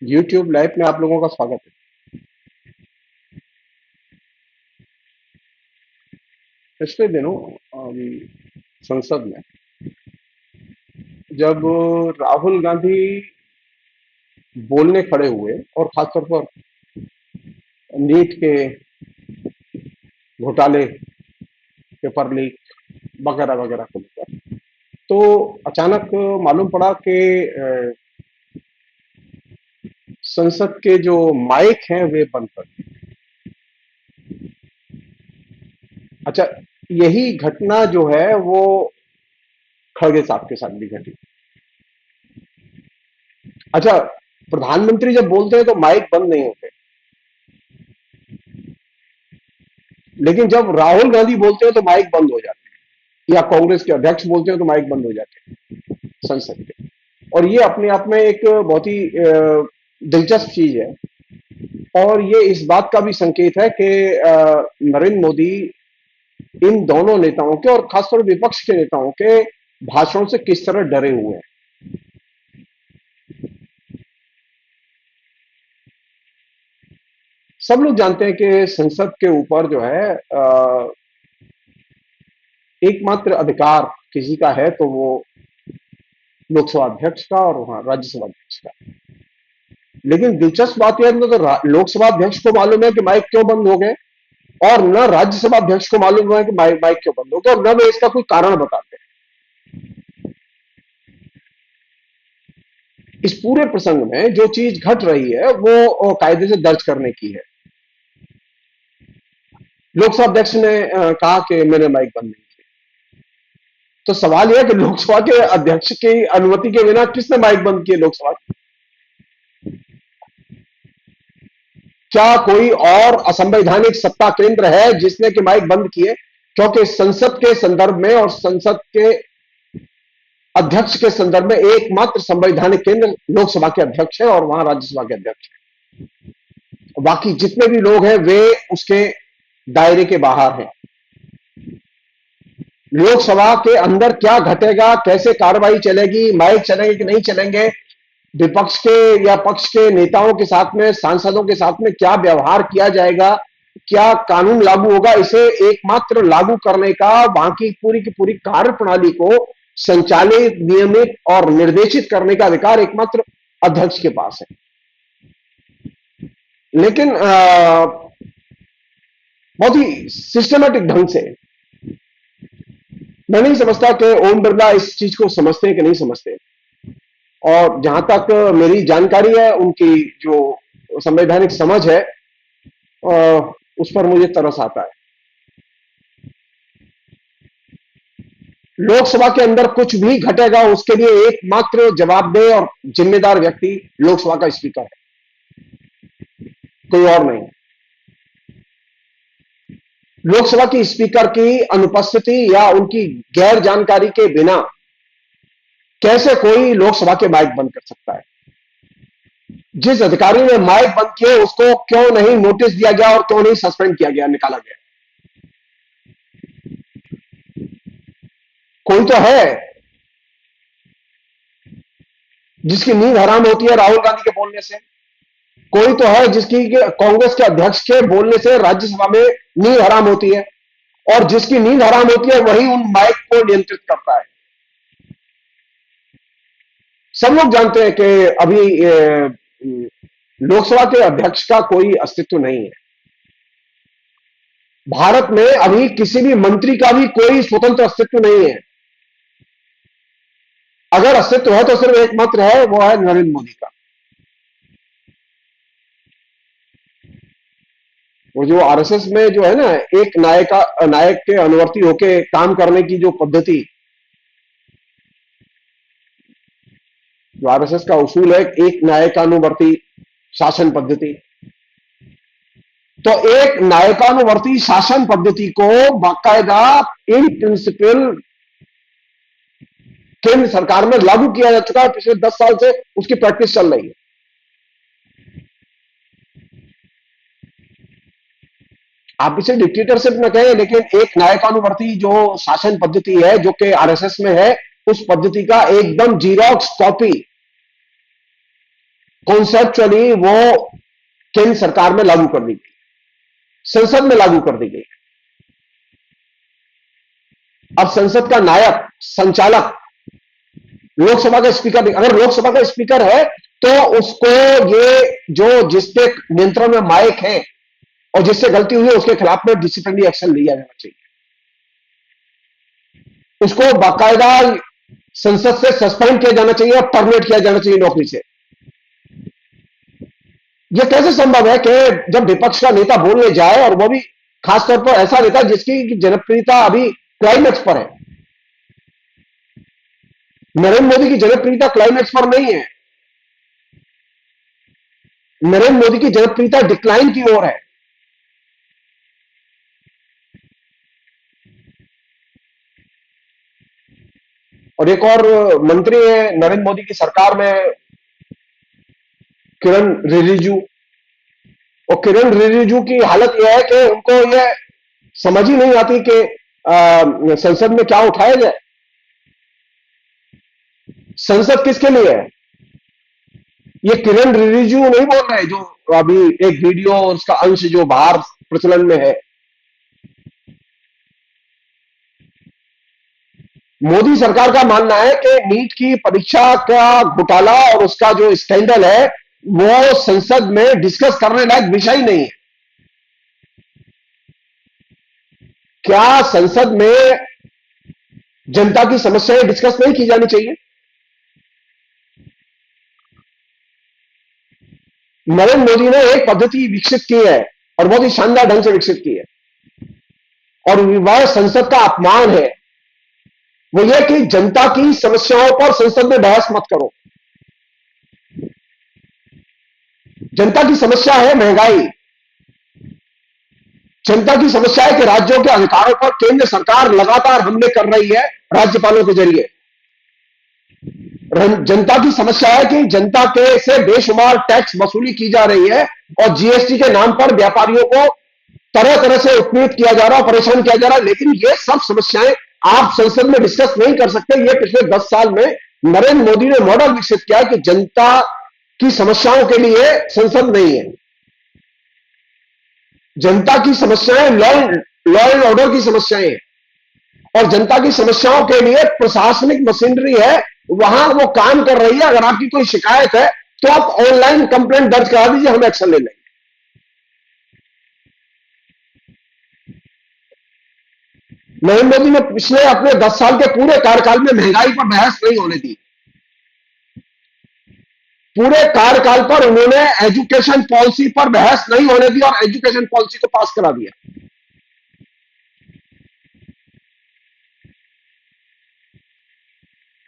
YouTube live में आप लोगों का स्वागत है। पिछले दिनों अभी संसद में जब राहुल गांधी बोलने खड़े हुए और खासतौर पर नीट के घोटाले, पेपर लीक वगैरह वगैरह को लेकर, तो अचानक मालूम पड़ा कि संसद के जो माइक हैं वे बंद कर दिए। अच्छा, यही घटना जो है वो खड़गे साहब के साथ भी घटी। अच्छा, प्रधानमंत्री जब बोलते हैं तो माइक बंद नहीं होते, लेकिन जब राहुल गांधी बोलते हैं तो माइक बंद हो जाते हैं, या कांग्रेस के अध्यक्ष बोलते हैं तो माइक बंद हो जाते हैं संसद के। और ये अपने आप में एक बहुत ही दिलचस्प चीज है, और ये इस बात का भी संकेत है कि नरेंद्र मोदी इन दोनों नेताओं के और खासतौर विपक्ष के नेताओं के भाषणों से किस तरह डरे हुए हैं। सब लोग जानते हैं कि संसद के ऊपर जो है एकमात्र अधिकार किसी का है तो वो लोकसभा अध्यक्ष का और वहां राज्यसभा अध्यक्ष का। लेकिन दिलचस्प बात यह है कि तो लोकसभा अध्यक्ष को मालूम है कि माइक क्यों बंद हो गए, और न राज्यसभा अध्यक्ष को मालूम है कि माइक क्यों बंद हो गए, और न वे इसका कोई कारण बताते हैं। इस पूरे प्रसंग में जो चीज घट रही है वो कायदे से दर्ज करने की है। लोकसभा अध्यक्ष ने कहा कि मैंने माइक बंद नहीं किया। तो सवाल यह है कि लोकसभा के अध्यक्ष की अनुमति के बिना किसने माइक बंद किए लोकसभा? क्या कोई और असंवैधानिक सत्ता केंद्र है जिसने कि माइक बंद किए? क्योंकि संसद के संदर्भ में और संसद के अध्यक्ष के संदर्भ में एकमात्र संवैधानिक केंद्र लोकसभा के अध्यक्ष है और वहां राज्यसभा के अध्यक्ष है। बाकी जितने भी लोग हैं वे उसके दायरे के बाहर हैं। लोकसभा के अंदर क्या घटेगा, कैसे कार्रवाई चलेगी, माइक चलेंगे कि नहीं चलेंगे, विपक्ष के या पक्ष के नेताओं के साथ में, सांसदों के साथ में क्या व्यवहार किया जाएगा, क्या कानून लागू होगा, इसे एकमात्र लागू करने का, वहां की पूरी कार्य प्रणाली को संचालित, नियमित और निर्देशित करने का अधिकार एकमात्र अध्यक्ष के पास है। लेकिन बहुत ही सिस्टमेटिक ढंग से, मैं नहीं समझता कि ओम बिरला इस चीज को समझते हैं कि नहीं समझते। और जहां तक मेरी जानकारी है, उनकी जो संवैधानिक समझ है उस पर मुझे तरस आता है। लोकसभा के अंदर कुछ भी घटेगा उसके लिए एकमात्र जवाबदेह और जिम्मेदार व्यक्ति लोकसभा का स्पीकर है, कोई और नहीं। लोकसभा की स्पीकर की अनुपस्थिति या उनकी गैर जानकारी के बिना कैसे कोई लोकसभा के माइक बंद कर सकता है? जिस अधिकारी ने माइक बंद किए उसको क्यों नहीं नोटिस दिया गया और क्यों नहीं सस्पेंड किया गया, निकाला गया? कोई तो है जिसकी नींद हराम होती है राहुल गांधी के बोलने से। कोई तो है जिसकी कांग्रेस के अध्यक्ष के बोलने से राज्यसभा में नींद हराम होती है, और जिसकी नींद हराम होती है वही उन माइक को नियंत्रित करता है। सब लोग जानते हैं कि अभी लोकसभा के अध्यक्ष का कोई अस्तित्व नहीं है। भारत में अभी किसी भी मंत्री का भी कोई स्वतंत्र अस्तित्व नहीं है। अगर अस्तित्व है तो सिर्फ एकमात्र है, वो है नरेंद्र मोदी का। वो जो आरएसएस में जो है ना, एक नायक के अनुवर्ती होके काम करने की जो पद्धति, जो आरएसएस का उसूल है, एक नायकानुवर्ती शासन पद्धति, तो एक नायकानुवर्ती शासन पद्धति को बाकायदा इन प्रिंसिपल केंद्र सरकार में लागू किया जा चुका है। पिछले 10 साल से उसकी प्रैक्टिस चल रही है। आप इसे डिक्टेटरशिप न कहें, लेकिन एक नायकानुवर्ती जो शासन पद्धति है जो कि आरएसएस में है, उस पद्धति का एकदम जीरोक्स कॉपी कॉन्सेप्चुअली वो केंद्र सरकार में लागू कर दी गई, संसद में लागू कर दी गई। अब संसद का नायक संचालक लोकसभा का स्पीकर नहीं, अगर लोकसभा का स्पीकर है तो उसको ये जो जिसके नियंत्रण में माइक है और जिससे गलती हुई है उसके खिलाफ में डिसिप्लिनरी एक्शन लिया जाना चाहिए, उसको बाकायदा संसद से सस्पेंड किया जाना चाहिए और टर्मिनेट किया जाना चाहिए नौकरी से। यह कैसे संभव है कि जब विपक्ष का नेता बोलने जाए और वो भी खासतौर पर ऐसा नेता जिसकी जनप्रियता अभी क्लाइमेक्स पर है। नरेंद्र मोदी की जनप्रियता क्लाइमेक्स पर नहीं है, नरेंद्र मोदी की जनप्रियता डिक्लाइन की ओर है। और एक और मंत्री है नरेंद्र मोदी की सरकार में, किरण रिजिजू। और किरण रिजिजू की हालत यह है कि उनको यह समझ ही नहीं आती कि संसद में क्या उठाया जाए। संसद किसके लिए है? ये किरण रिजिजू नहीं बोल रहे जो अभी एक वीडियो और उसका अंश जो बाहर प्रचलन में है। मोदी सरकार का मानना है कि नीट की परीक्षा का घोटाला और उसका जो स्कैंडल है वो संसद में डिस्कस करने लायक विषय नहीं है। क्या संसद में जनता की समस्याएं डिस्कस नहीं की जानी चाहिए? नरेंद्र मोदी ने एक पद्धति विकसित की है और बहुत ही शानदार ढंग से विकसित की है, और वह संसद का अपमान है। वो यह कि जनता की समस्याओं पर संसद में बहस मत करो। जनता की समस्या है महंगाई, जनता की समस्या है कि राज्यों के अधिकारों पर केंद्र सरकार लगातार हमले कर रही है राज्यपालों के जरिए। जनता की समस्या है कि जनता के से बेशुमार टैक्स वसूली की जा रही है और जीएसटी के नाम पर व्यापारियों को तरह तरह से उत्पीड़ित किया जा रहा है, परेशान किया जा रहा है। लेकिन ये सब समस्याएं आप संसद में डिस्कस नहीं कर सकते। ये पिछले 10 साल में नरेंद्र मोदी ने मॉडल विकसित किया कि जनता की समस्याओं के लिए संसद नहीं है। जनता की समस्याएं लॉ एंड ऑर्डर की समस्याएं हैं और जनता की समस्याओं के लिए प्रशासनिक मशीनरी है, वहां वो काम कर रही है। अगर आपकी कोई शिकायत है तो आप ऑनलाइन कंप्लेंट दर्ज करा दीजिए, हम एक्शन ले लेंगे। नरेंद्र मोदी ने पिछले अपने 10 साल के पूरे कार्यकाल में महंगाई पर बहस नहीं होने दी। पूरे कार्यकाल पर उन्होंने एजुकेशन पॉलिसी पर बहस नहीं होने दी और एजुकेशन पॉलिसी को पास करा दिया।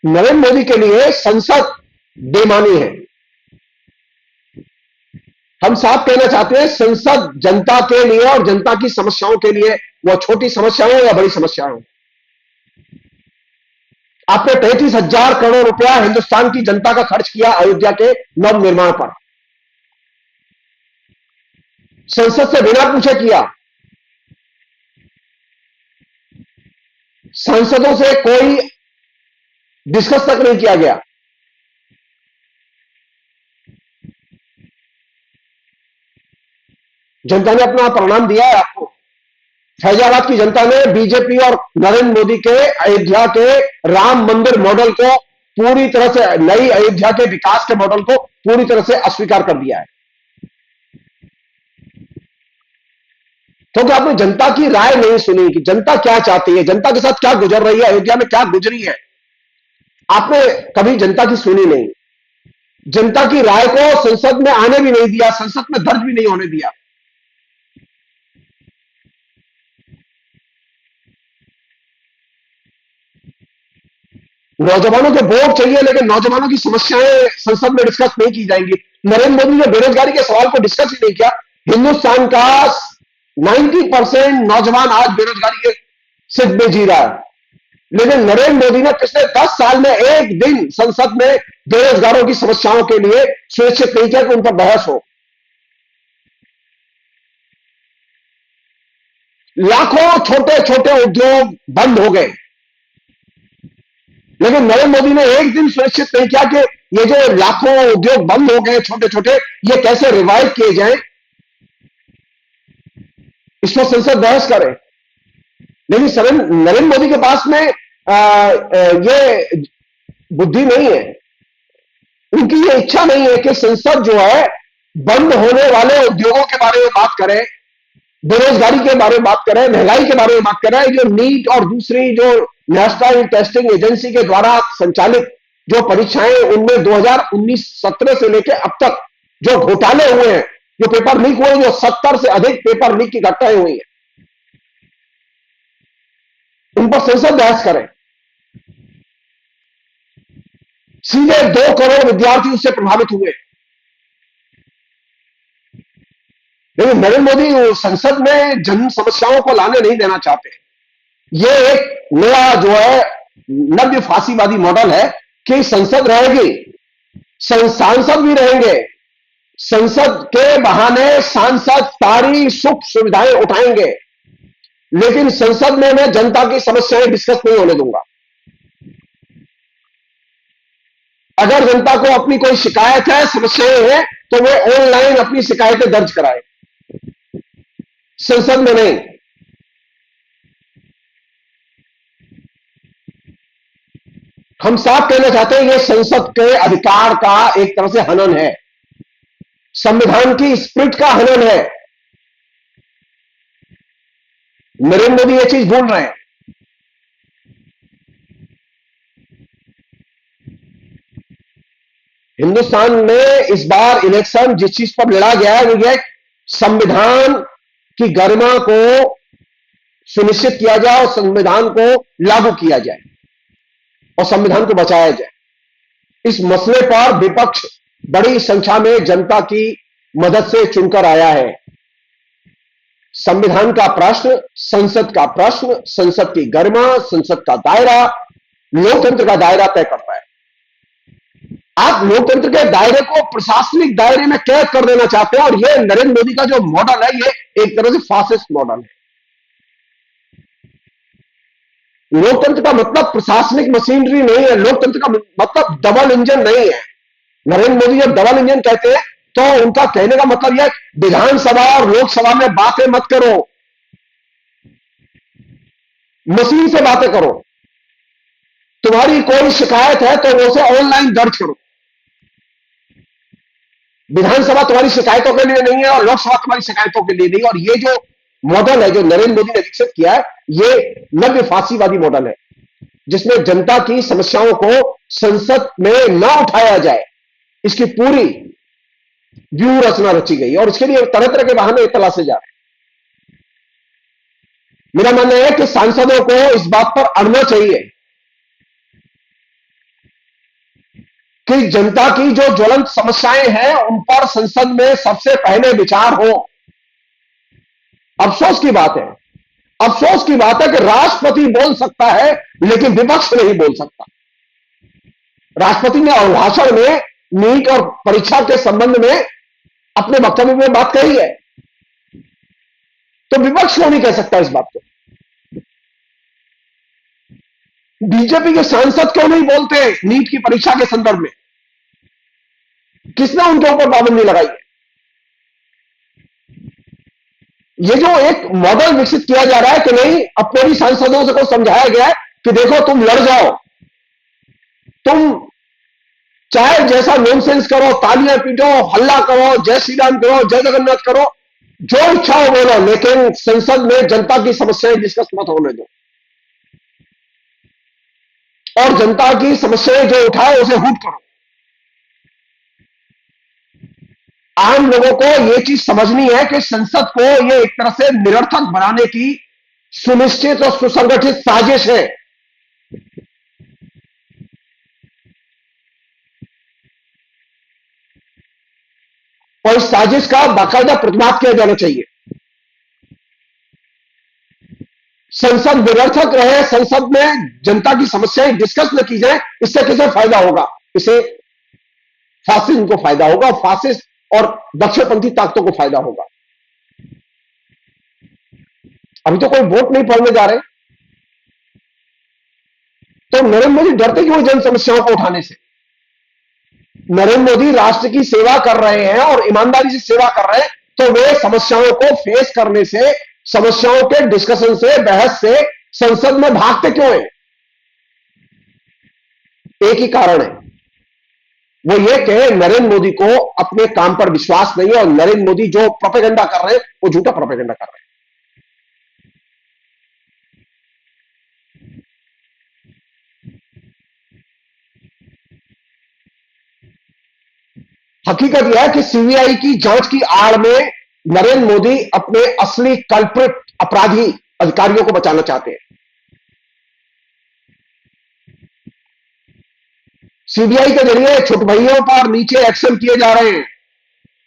नरेंद्र मोदी के लिए संसद बेमानी है। हम साफ कहना चाहते हैं, संसद जनता के लिए और जनता की समस्याओं के लिए, वह छोटी समस्याएं हो या बड़ी समस्याएं हो। आपने 35,000 करोड़ रुपया हिंदुस्तान की जनता का खर्च किया अयोध्या के नव निर्माण पर, संसद से बिना पूछे किया। सांसदों से कोई डिस्कस तक नहीं किया गया। जनता ने अपना परिणाम दिया है आपको। फैजाबाद की जनता ने बीजेपी और नरेंद्र मोदी के अयोध्या के राम मंदिर मॉडल को पूरी तरह से, नई अयोध्या के विकास के मॉडल को पूरी तरह से अस्वीकार कर दिया है। क्योंकि आपने जनता की राय नहीं सुनी कि जनता क्या चाहती है, जनता के साथ क्या गुजर रही है, अयोध्या में क्या गुजरी है। आपने कभी जनता की सुनी नहीं। जनता की राय को संसद में आने भी नहीं दिया, संसद में दर्ज भी नहीं होने दिया। नौजवानों के वोट चाहिए, लेकिन नौजवानों की समस्याएं संसद में डिस्कस नहीं की जाएंगी। नरेंद्र मोदी ने बेरोजगारी के सवाल को डिस्कस ही नहीं किया। हिंदुस्तान का 90% नौजवान आज बेरोजगारी के सिद्ध में जी रहा है, लेकिन नरेंद्र मोदी ने पिछले 10 साल में एक दिन संसद में बेरोजगारों की समस्याओं के लिए सुनिश्चित नहीं किया कि उन पर बहस हो। लाखों छोटे छोटे उद्योग बंद हो गए। लेकिन नरेंद्र मोदी ने एक दिन सुनिश्चित नहीं किया कि ये जो लाखों उद्योग बंद हो गए छोटे छोटे, ये कैसे रिवाइव किए जाएं, इस पर संसद बहस करे। लेकिन नरेंद्र मोदी के पास में ये बुद्धि नहीं है, उनकी ये इच्छा नहीं है कि संसद जो है बंद होने वाले उद्योगों के बारे में बात करे, बेरोजगारी के बारे में बात करें, महंगाई के बारे में बात करें, जो नीट और दूसरी जो नेशनल टेस्टिंग एजेंसी के द्वारा संचालित जो परीक्षाएं, उनमें 2019-17 से लेकर अब तक जो घोटाले हुए हैं, जो पेपर लीक हुए, जो 70 से अधिक पेपर लीक की घटनाएं हुई हैं, उन पर संसद बहस करे। सीधे 2 करोड़ विद्यार्थी उससे प्रभावित हुए, लेकिन नरेंद्र मोदी संसद में जन समस्याओं को लाने नहीं देना चाहते। ये एक नया जो है नव्य फांसीवादी मॉडल है कि संसद रहेगी, सांसद भी रहेंगे, संसद के बहाने सांसद सारी सुख सुविधाएं उठाएंगे, लेकिन संसद में मैं जनता की समस्याएं डिस्कस नहीं होने दूंगा। अगर जनता को अपनी कोई शिकायत है, समस्याएं हैं, तो वे ऑनलाइन अपनी शिकायतें दर्ज कराए, संसद में नहीं। हम साफ कहना चाहते हैं यह संसद के अधिकार का एक तरह से हनन है, संविधान की स्पिरिट का हनन है। नरेंद्र मोदी ये चीज भूल रहे हैं। हिंदुस्तान में इस बार इलेक्शन जिस चीज पर लड़ा गया है वो यह संविधान की गरिमा को सुनिश्चित किया जाए और संविधान को लागू किया जाए और संविधान को बचाया जाए। इस मसले पर विपक्ष बड़ी संख्या में जनता की मदद से चुनकर आया है। संविधान का प्रश्न, संसद का प्रश्न, संसद की गरिमा, संसद का दायरा, लोकतंत्र का दायरा तय करता है। आप लोकतंत्र के दायरे को प्रशासनिक दायरे में कैद कर देना चाहते हैं, और यह नरेंद्र मोदी का जो मॉडल है, यह एक तरह से फासिस्ट मॉडल है। लोकतंत्र का मतलब प्रशासनिक मशीनरी नहीं है, लोकतंत्र का मतलब डबल इंजन नहीं है। नरेंद्र मोदी जब डबल इंजन कहते हैं तो उनका कहने का मतलब यह विधानसभा और लोकसभा में बातें मत करो, मशीन से बातें करो। तुम्हारी कोई शिकायत है तो उसे ऑनलाइन दर्ज करो। विधानसभा तुम्हारी शिकायतों के लिए नहीं है और लोकसभा तुम्हारी शिकायतों के लिए नहीं। और ये जो मॉडल है जो नरेंद्र मोदी ने विकसित किया है, ये नव्य फांसीवादी मॉडल है, जिसमें जनता की समस्याओं को संसद में न उठाया जाए, इसकी पूरी व्यूह रचना रची गई और इसके लिए तरह तरह के बहाने तलाशे जा रहे हैं। मेरा मानना है कि सांसदों को इस बात पर अड़ना चाहिए कि जनता की जो ज्वलंत समस्याएं हैं उन पर संसद में सबसे पहले विचार हो। अफसोस की बात है, अफसोस की बात है कि राष्ट्रपति बोल सकता है लेकिन विपक्ष नहीं बोल सकता। राष्ट्रपति ने अभिभाषण में नीट और परीक्षा के संबंध में अपने वक्तव्य में बात कही है, तो विपक्ष क्यों नहीं कह सकता इस बात को? बीजेपी के सांसद क्यों नहीं बोलते नीट की परीक्षा के संदर्भ में? किसने उनके ऊपर पाबंदी लगाई है? ये जो एक मॉडल विकसित किया जा रहा है कि नहीं, अपने भी सांसदों से को समझाया गया है कि देखो तुम लड़ जाओ, तुम चाहे जैसा नॉनसेंस करो, तालियां पीटो, हल्ला करो, जय श्री राम करो, जय जगन्नाथ करो, जो इच्छा हो बोलो, लेकिन संसद में जनता की समस्याएं डिस्कस मत होने दो और जनता की समस्याएं जो उठाए उसे हूट करो। आम लोगों को यह चीज समझनी है कि संसद को यह एक तरह से निरर्थक बनाने की सुनिश्चित और सुसंगठित साजिश है। और इस साजिश का बाकायदा प्रतिवाद किया जाना चाहिए। संसद निरर्थक रहे, संसद में जनता की समस्याएं डिस्कस न की जाए, इससे किसे फायदा होगा? इसे फासिज्म को फायदा होगा, फासिस्ट और दक्षिणपंथी ताकतों को फायदा होगा। अभी तो कोई वोट नहीं पड़ने जा रहे, तो नरेंद्र मोदी डरते क्यों जन समस्याओं को उठाने से? नरेंद्र मोदी राष्ट्र की सेवा कर रहे हैं और ईमानदारी से सेवा कर रहे हैं, तो वे समस्याओं को फेस करने से, समस्याओं के डिस्कशन से, बहस से संसद में भागते क्यों हैं? एक ही कारण है, वो ये कि नरेंद्र मोदी को अपने काम पर विश्वास नहीं है और नरेंद्र मोदी जो प्रोपेगेंडा कर रहे हैं वो झूठा प्रोपेगेंडा कर रहे हैं। हकीकत यह है कि सीबीआई की जांच की आड़ में नरेंद्र मोदी अपने असली कल्प्रिट अपराधी अधिकारियों को बचाना चाहते हैं। सीबीआई के जरिए छोटे भाइयों पर नीचे एक्शन किए जा रहे हैं।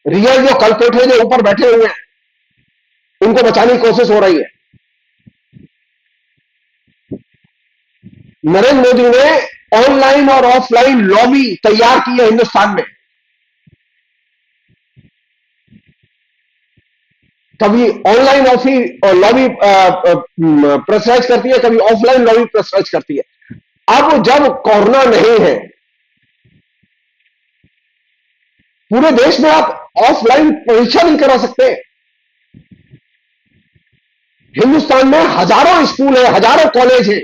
रियल जो कल्प्रिट है, जो ऊपर बैठे हुए हैं, उनको बचाने की कोशिश हो रही है। नरेंद्र मोदी ने ऑनलाइन और ऑफलाइन लॉबी तैयार की है हिंदुस्तान में। कभी ऑनलाइन लॉबी प्रेसराइज करती है, कभी ऑफलाइन लॉबी प्रेसराइज करती है। अब जब कोरोना नहीं है, पूरे देश में आप ऑफलाइन परीक्षा नहीं करा सकते। हिंदुस्तान में हजारों स्कूल है, हजारों कॉलेज है,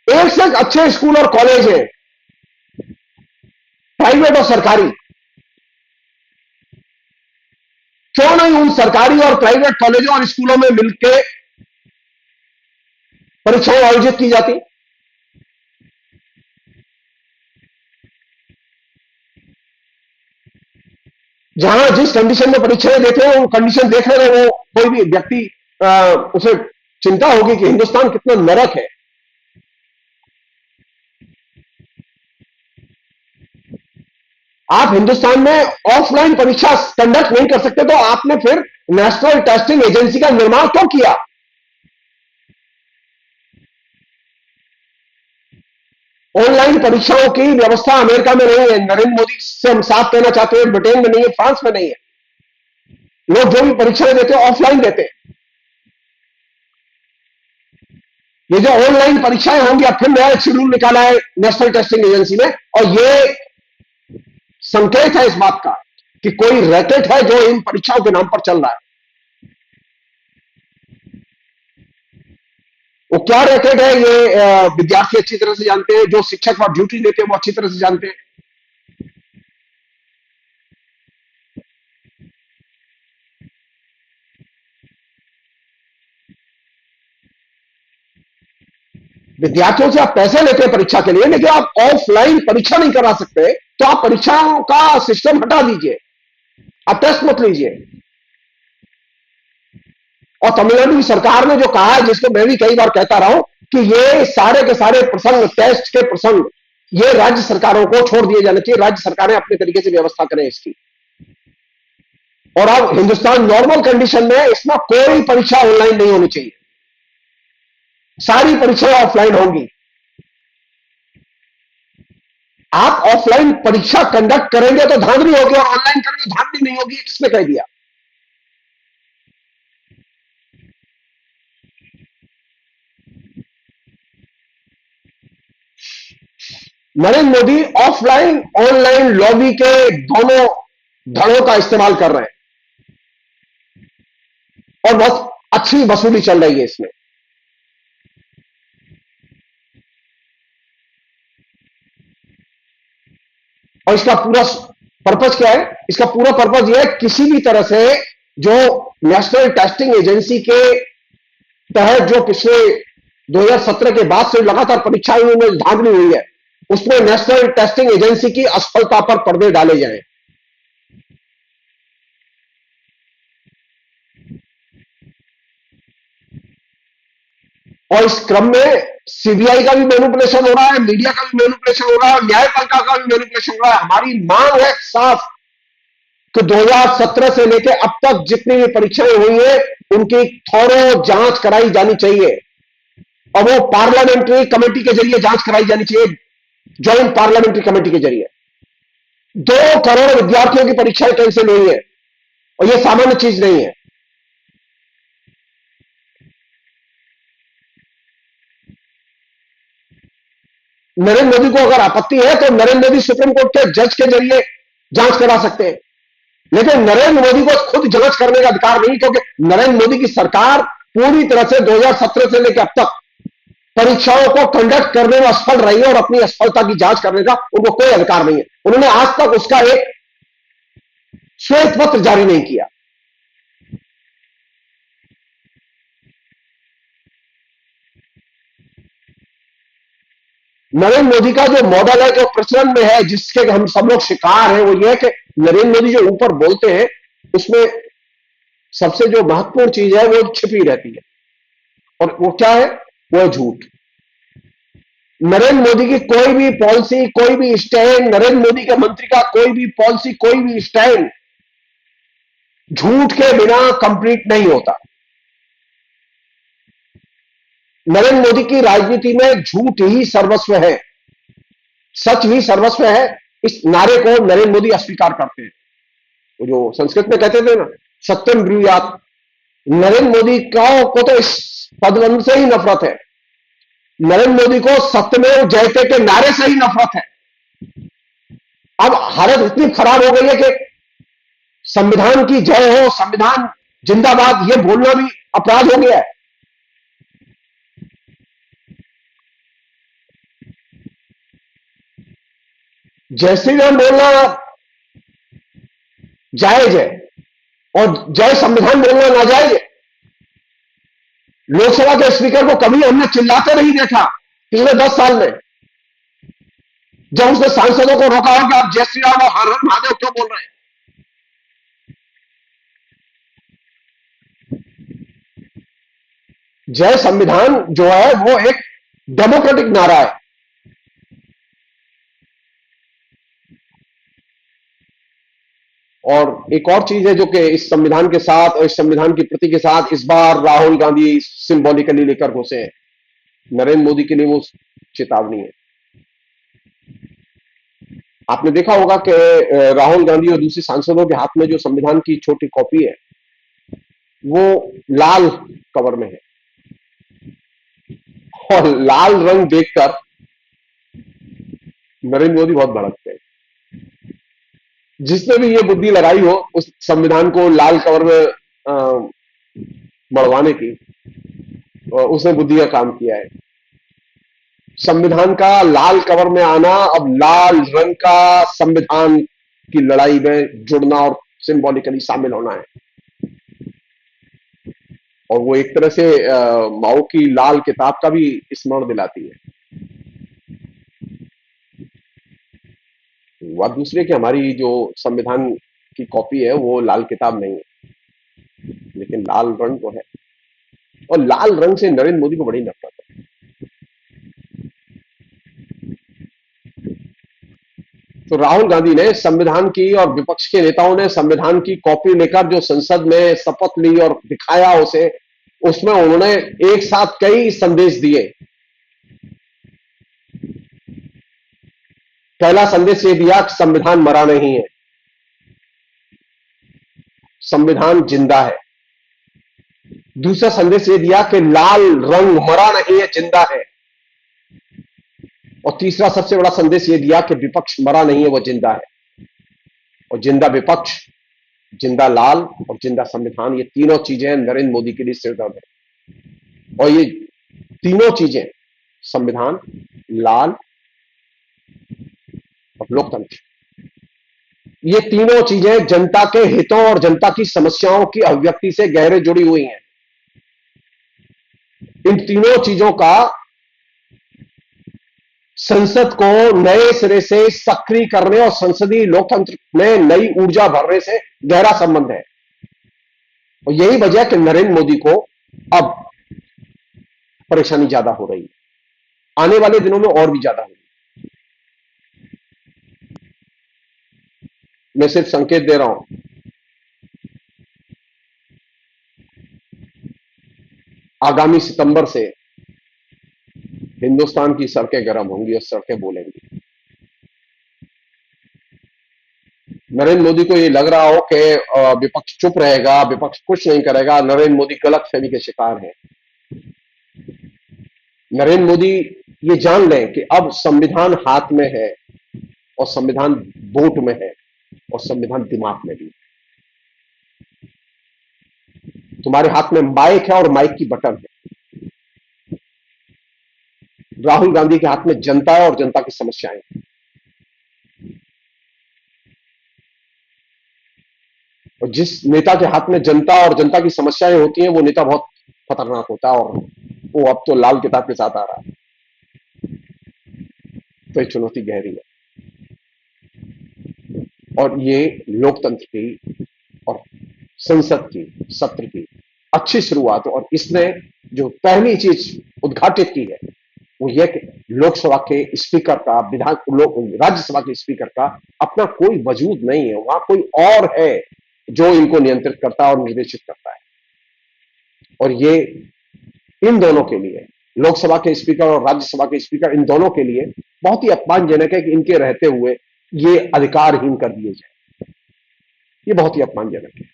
एक से एक अच्छे स्कूल और कॉलेज है, प्राइवेट और सरकारी। क्यों नहीं उन सरकारी और प्राइवेट कॉलेजों और स्कूलों में मिलकर परीक्षाएं आयोजित की जाती? जहां जिस कंडीशन में परीक्षाएं देते हैं, वो कंडीशन देख रहे वो कोई भी व्यक्ति उसे चिंता होगी कि हिंदुस्तान कितना नरक है। आप हिंदुस्तान में ऑफलाइन परीक्षा कंडक्ट नहीं कर सकते, तो आपने फिर नेशनल टेस्टिंग एजेंसी का निर्माण क्यों किया? ऑनलाइन परीक्षाओं की व्यवस्था अमेरिका में नहीं है। नरेंद्र मोदी से हम साफ कहना चाहते हैं, ब्रिटेन में नहीं है, फ्रांस में नहीं है। लोग जो भी परीक्षाएं देते हैं ऑफलाइन देते हैं। ये जो ऑनलाइन परीक्षाएं होंगी, अब फिर नया शेड्यूल निकाला है नेशनल टेस्टिंग एजेंसी ने, और ये संकेत है इस बात का कि कोई रैकेट है जो इन परीक्षाओं के नाम पर चल रहा है। वो क्या रैकेट है, ये विद्यार्थी अच्छी तरह से जानते हैं, जो शिक्षक पर ड्यूटी देते हैं वो अच्छी तरह से जानते हैं। विद्यार्थियों से आप पैसे लेते हैं परीक्षा के लिए, लेकिन आप ऑफलाइन परीक्षा नहीं करा सकते, तो आप परीक्षाओं का सिस्टम हटा दीजिए, आप टेस्ट मत लीजिए। और तमिलनाडु की सरकार ने जो कहा है, जिसको मैं भी कई बार कहता रहा हूं, कि ये सारे के सारे प्रसंग, टेस्ट के प्रसंग, ये राज्य सरकारों को छोड़ दिए जाने चाहिए। राज्य सरकारें अपने तरीके से व्यवस्था करें इसकी। और अब हिंदुस्तान नॉर्मल कंडीशन में इसमें कोई परीक्षा ऑनलाइन नहीं होनी चाहिए, सारी परीक्षाएं ऑफलाइन होंगी। आप ऑफलाइन परीक्षा कंडक्ट करेंगे तो धांधली होगी, और ऑनलाइन करेंगे तो धांधली नहीं होगी, किसने कह दिया? Narendra Modi offline online lobby के दोनों धड़ों का इस्तेमाल कर रहे हैं और बहुत अच्छी वसूली चल रही है इसमें। और इसका पूरा पर्पज क्या है? इसका पूरा पर्पज यह है, किसी भी तरह से जो नेशनल टेस्टिंग एजेंसी के तहत जो पिछले 2017 के बाद से लगातार परीक्षाएं में धांधली हुई है, उसमें नेशनल टेस्टिंग एजेंसी की असफलता पर पर्दे डाले जाएं। और इस क्रम में सीबीआई का भी मैनिपुलेशन हो रहा है, मीडिया का भी मैनिपुलेशन हो रहा है, न्यायपालिका का भी मैनिपुलेशन हो रहा है। हमारी मांग है साफ कि 2017 से लेकर अब तक जितनी भी परीक्षाएं हुई है, उनकी थोरो जांच कराई जानी चाहिए, और वो पार्लियामेंट्री कमेटी के जरिए जांच कराई जानी चाहिए, ज्वाइंट पार्लियामेंट्री कमेटी के जरिए। 2 करोड़ विद्यार्थियों की परीक्षाएं कैंसिल हुई है, और यह सामान्य चीज नहीं है। नरेंद्र मोदी को अगर आपत्ति है तो नरेंद्र मोदी सुप्रीम कोर्ट के जज के जरिए जांच करा सकते हैं, लेकिन नरेंद्र मोदी को खुद जांच करने का अधिकार नहीं, क्योंकि नरेंद्र मोदी की सरकार पूरी तरह से 2017 से लेकर अब तक परीक्षाओं को कंडक्ट करने में असफल रही है और अपनी असफलता की जांच करने का उनको कोई अधिकार नहीं है। उन्होंने आज तक उसका एक श्वेत पत्र जारी नहीं किया। नरेंद्र मोदी का जो मॉडल है, जो प्रचलन में है, जिसके हम सब लोग शिकार हैं, वो ये है कि नरेंद्र मोदी जो ऊपर बोलते हैं उसमें सबसे जो महत्वपूर्ण चीज है वो छिपी रहती है, और वो क्या है? वो है झूठ। नरेंद्र मोदी की कोई भी पॉलिसी, कोई भी स्टैंड, नरेंद्र मोदी के मंत्री का कोई भी पॉलिसी, कोई भी स्टैंड झूठ के बिना कंप्लीट नहीं होता। नरेंद्र मोदी की राजनीति में झूठ ही सर्वस्व है, सच ही सर्वस्व है। इस नारे को नरेंद्र मोदी अस्वीकार करते हैं। वो जो संस्कृत में कहते थे ना, सत्यम ब्रूयात, नरेंद्र मोदी को तो इस पदवंत से ही नफरत है। नरेंद्र मोदी को सत्यमेव जयते के नारे से ही नफरत है। अब हालत इतनी खराब हो गई है कि संविधान की जय हो, संविधान जिंदाबाद, ये बोलना भी अपराध हो गया है। जय श्री राम बोलना जायज है और जय संविधान बोलना नाजायज है। लोकसभा के स्पीकर को कभी हमने चिल्लाते नहीं देखा पिछले 10 साल में। जब उसने सांसदों को रोका हो कि आप जय श्री राम और हर हर महादेव क्यों बोल रहे हैं। जय संविधान जो है वो एक डेमोक्रेटिक नारा है। और एक और चीज है जो कि इस संविधान के साथ और इस संविधान की प्रति के साथ इस बार राहुल गांधी सिंबॉलिकली लेकर घुसे हैं। नरेंद्र मोदी के लिए वो चेतावनी है। आपने देखा होगा कि राहुल गांधी और दूसरे सांसदों के हाथ में जो संविधान की छोटी कॉपी है वो लाल कवर में है, और लाल रंग देखकर नरेंद्र मोदी बहुत भड़कते हैं। जिसने भी ये बुद्धि लगाई हो उस संविधान को लाल कवर में मढ़वाने की, उसने बुद्धि का काम किया है। संविधान का लाल कवर में आना, अब लाल रंग का संविधान की लड़ाई में जुड़ना और सिंबॉलिकली शामिल होना है। और वो एक तरह से माओ की लाल किताब का भी स्मरण दिलाती है। बात दूसरी है कि हमारी जो संविधान की कॉपी है वो लाल किताब नहीं है, लेकिन लाल रंग तो है, और लाल रंग से नरेंद्र मोदी को बड़ी नफरत है। तो राहुल गांधी ने संविधान की, और विपक्ष के नेताओं ने संविधान की कॉपी लेकर जो संसद में शपथ ली और दिखाया उसे, उसमें उन्होंने एक साथ कई संदेश दिए। पहला संदेश ये दिया कि संविधान मरा नहीं है, संविधान जिंदा है। दूसरा संदेश ये दिया कि लाल रंग मरा नहीं है, जिंदा है। और तीसरा सबसे बड़ा संदेश ये दिया कि विपक्ष मरा नहीं है, वो जिंदा है। और जिंदा विपक्ष, जिंदा लाल और जिंदा संविधान, ये तीनों चीजें नरेंद्र मोदी के लिए सिरदर्द है। और ये तीनों चीजें, संविधान, लाल और लोकतंत्र, ये तीनों चीजें जनता के हितों और जनता की समस्याओं की अभिव्यक्ति से गहरे जुड़ी हुई हैं। इन तीनों चीजों का संसद को नए सिरे से सक्रिय करने और संसदीय लोकतंत्र में नई ऊर्जा भरने से गहरा संबंध है। और यही वजह है कि नरेंद्र मोदी को अब परेशानी ज्यादा हो रही है, आने वाले दिनों में और भी ज्यादा होगी। मैं सिर्फ संकेत दे रहा हूं। आगामी सितंबर से हिंदुस्तान की सड़कें गर्म होंगी और सड़कें बोलेंगी। नरेंद्र मोदी को ये लग रहा हो कि विपक्ष चुप रहेगा, विपक्ष कुछ नहीं करेगा, नरेंद्र मोदी गलतफहमी के शिकार है। नरेंद्र मोदी ये जान लें कि अब संविधान हाथ में है, और संविधान वोट में है, और संविधान दिमाग में भी। तुम्हारे हाथ में माइक है और माइक की बटन है। राहुल गांधी के हाथ में जनता है और जनता की समस्याएं हैं। और जिस नेता के हाथ में जनता और जनता की समस्याएं होती हैं, वो नेता बहुत खतरनाक होता है, और वो अब तो लाल किताब के साथ आ रहा है। तो ये चुनौती गहरी है, और ये लोकतंत्र की और संसद की सत्र की अच्छी शुरुआत। और इसने जो पहली चीज उद्घाटित की है, वो ये कि लोकसभा के स्पीकर का, राज्यसभा के स्पीकर का अपना कोई वजूद नहीं है, वहां कोई और है जो इनको नियंत्रित करता है और निर्देशित करता है। और ये इन दोनों के लिए, लोकसभा के स्पीकर और राज्यसभा के स्पीकर, इन दोनों के लिए बहुत ही अपमानजनक है कि इनके रहते हुए ये अधिकारहीन कर दिए जाए। ये बहुत ही अपमानजनक है।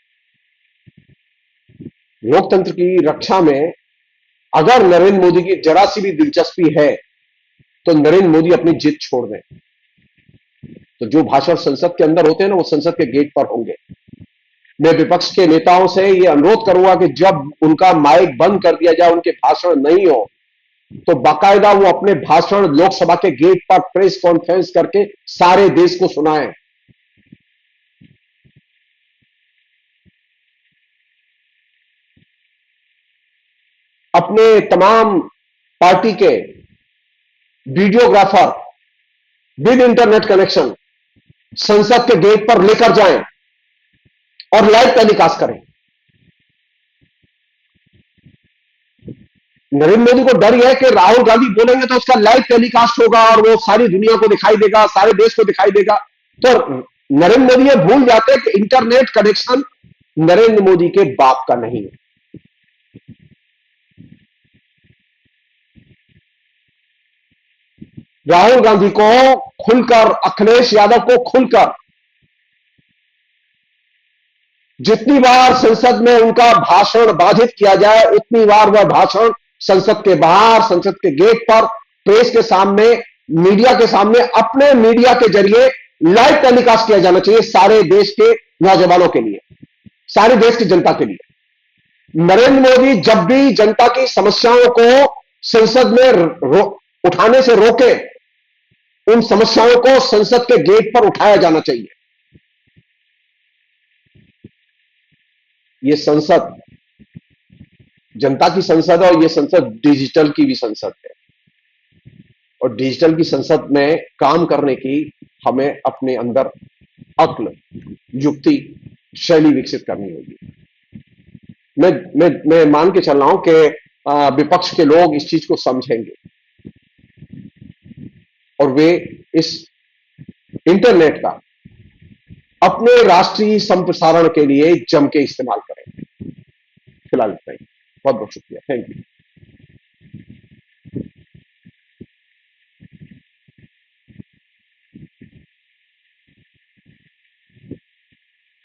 लोकतंत्र की रक्षा में अगर नरेंद्र मोदी की जरा सी भी दिलचस्पी है, तो नरेंद्र मोदी अपनी जिद छोड़ दें। तो जो भाषण संसद के अंदर होते हैं ना, वो संसद के गेट पर होंगे। मैं विपक्ष के नेताओं से ये अनुरोध करूंगा कि जब उनका माइक बंद कर दिया जाए, उनके भाषण नहीं हो, तो बाकायदा वो अपने भाषण लोकसभा के गेट पर प्रेस कॉन्फ्रेंस करके सारे देश को सुनाएं। अपने तमाम पार्टी के वीडियोग्राफर विद इंटरनेट कनेक्शन संसद के गेट पर लेकर जाएं और लाइव टेलीकास्ट करें। नरेंद्र मोदी को डर यह है कि राहुल गांधी बोलेंगे तो उसका लाइव टेलीकास्ट होगा और वो सारी दुनिया को दिखाई देगा, सारे देश को दिखाई देगा। तो नरेंद्र मोदी ये भूल जाते हैं कि इंटरनेट कनेक्शन नरेंद्र मोदी के बाप का नहीं है। राहुल गांधी को खुलकर, अखिलेश यादव को खुलकर जितनी बार संसद में उनका भाषण बाधित किया जाए, उतनी बार वह भाषण संसद के बाहर, संसद के गेट पर, प्रेस के सामने, मीडिया के सामने, अपने मीडिया के जरिए लाइव टेलीकास्ट किया जाना चाहिए सारे देश के नौजवानों के लिए, सारे देश की जनता के लिए। नरेंद्र मोदी जब भी जनता की समस्याओं को संसद में उठाने से रोके, उन समस्याओं को संसद के गेट पर उठाया जाना चाहिए। ये संसद जनता की संसद है, और ये संसद डिजिटल की भी संसद है। और डिजिटल की संसद में काम करने की हमें अपने अंदर अक्ल, युक्ति, शैली विकसित करनी होगी। मैं मान के चल रहा हूं कि विपक्ष के लोग इस चीज को समझेंगे और वे इस इंटरनेट का अपने राष्ट्रीय संप्रसारण के लिए जम के इस्तेमाल करेंगे। फिलहाल इतना ही। बहुत बहुत शुक्रिया। Thank you.